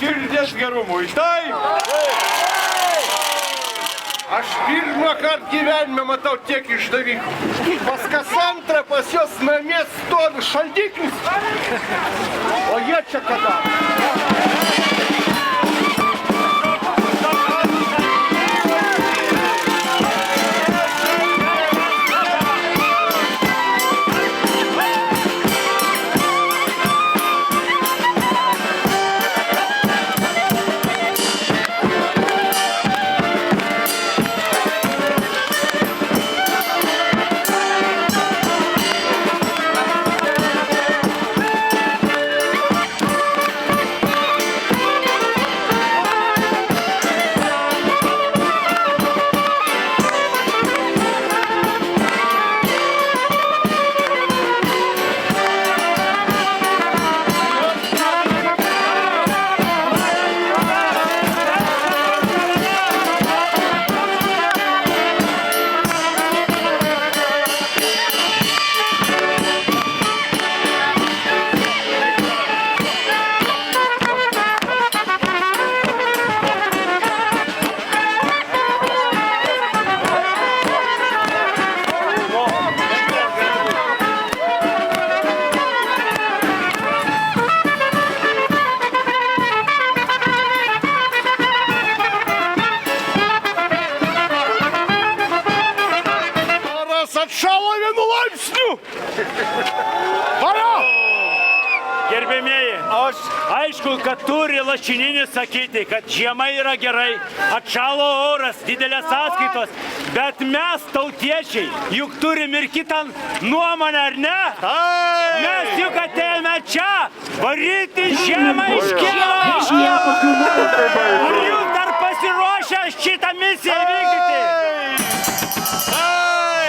Širdies gerumui. Taip? Aš pirmą kartą gyvenime matau tiek išdavikų. Pas kas antrą pas jos namie stovi šaldiklis. O jie čia kada? Gerbėmieji, aišku, kad turi Lašininis sakyti, kad žiema yra gerai, atšalo oras, didelės sąskaitos, bet mes, tautiečiai, juk turim ir kitą nuomonę, ar ne? Mes juk atėjome čia, varyti žiemą iš Kijevo! Ar jūs dar pasiruošę šitą misiją vykdyti?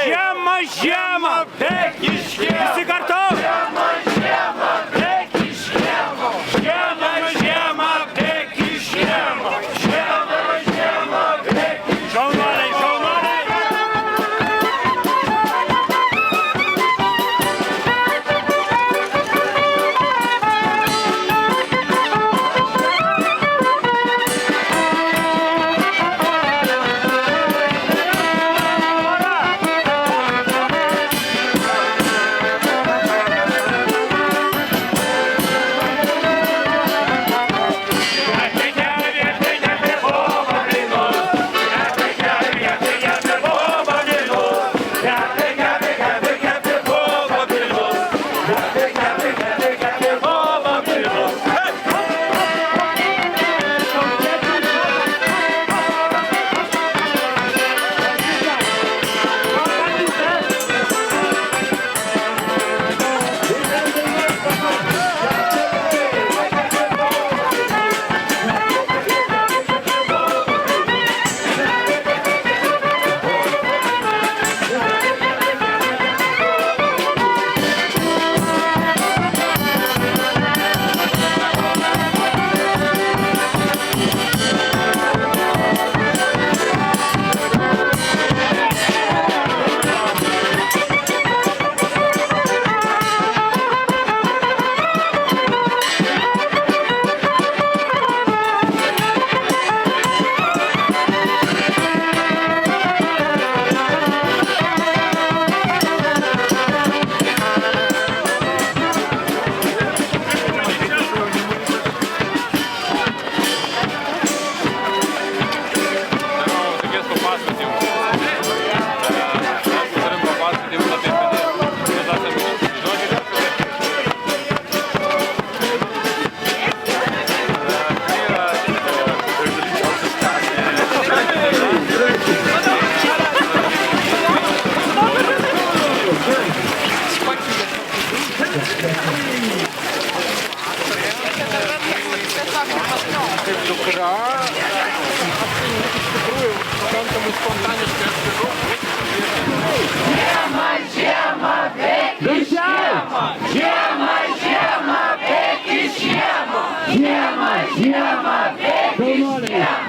Žiema, žiema, bėk iš Kijevo! Visi kartu! Žiema, žiema, bėk iš Kijevo! Žiema, žiema, bėk iš Kijevo! Žiema, žiema, bėk iš Kijevo! Šaunuoliai, šaunuoliai!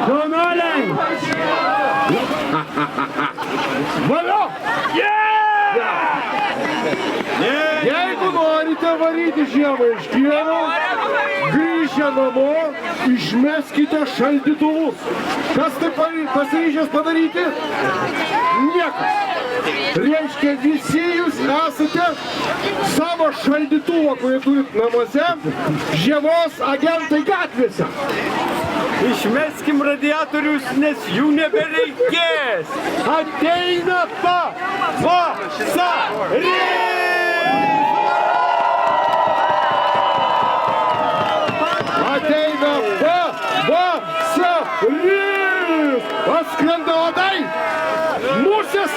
Jaunuoliai! Valio! Jeigu norite varyti žiemą iš kiemo, grįžę namo, išmeskite šaldytuvus. Kas tai pasiryžęs padaryti? Niekas. Reiškia, visi jūs esate savo šaldytuvo, kurį turit namuose, žiemos agentai gatvėse. Išmeskim radiatorius, nes jų nebereikės. Ateina pavasaris! Ateina pavasaris! Atskrenda uodai, musės,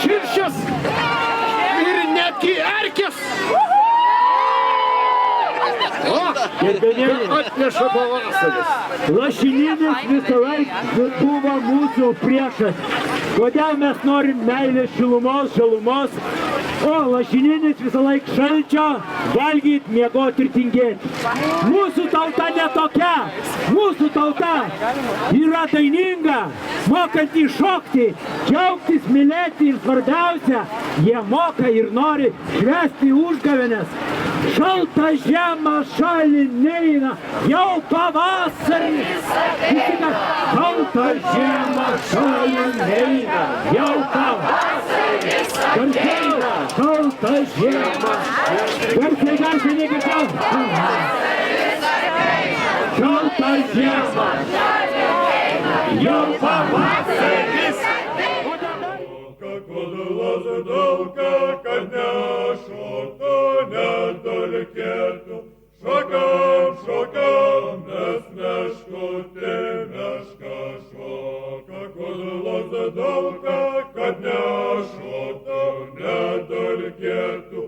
širšės ir netgi erkės. Atneša pavasaris. Lašininis visą laiką buvo mūsų priešas. Kodėl mes norim meilės, šilumos, žalumos, o lašininis visą laiką šalčio, valgyt, miegot ir tingėt. Mūsų tauta netokia. Mūsų tauta yra daininga, mokanti šokti, džiaugtis, mylėti ir svarbiausia, jie moka ir nori švęsti užgavėnes. Šalta žiema šalį neina, jau pavasaris. Šalta žiema šalį neina, jau pavasaris ateina. Šalta žiema. Garsiai negirdau. Šalta žiema šalį neina, jau pavasaris ateina. Daug, kad nešotų, nedulkėtų. Šokam, šokam, nes meškutė meška šoka. Kudulos daug, kad nešotų, nedulkėtų.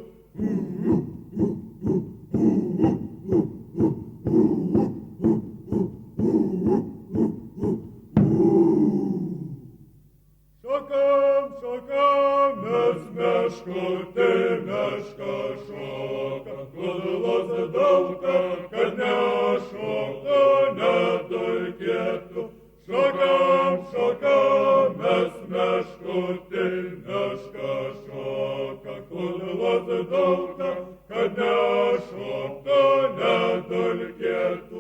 Šokam, šokam, nes meškutė meška šoka. Kudulos daug, kad nešotų, nedulkėtų. Šokam, šokam, nes meškutė meška šoka. Kudulos daug, kad nešotų, nedulkėtų.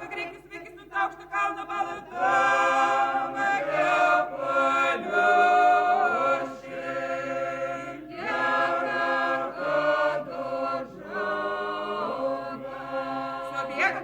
Aukštą greikius, sveikis, nuta aukštą kalną balutą, kepaliuši, jauna kodo žoga. Subėgo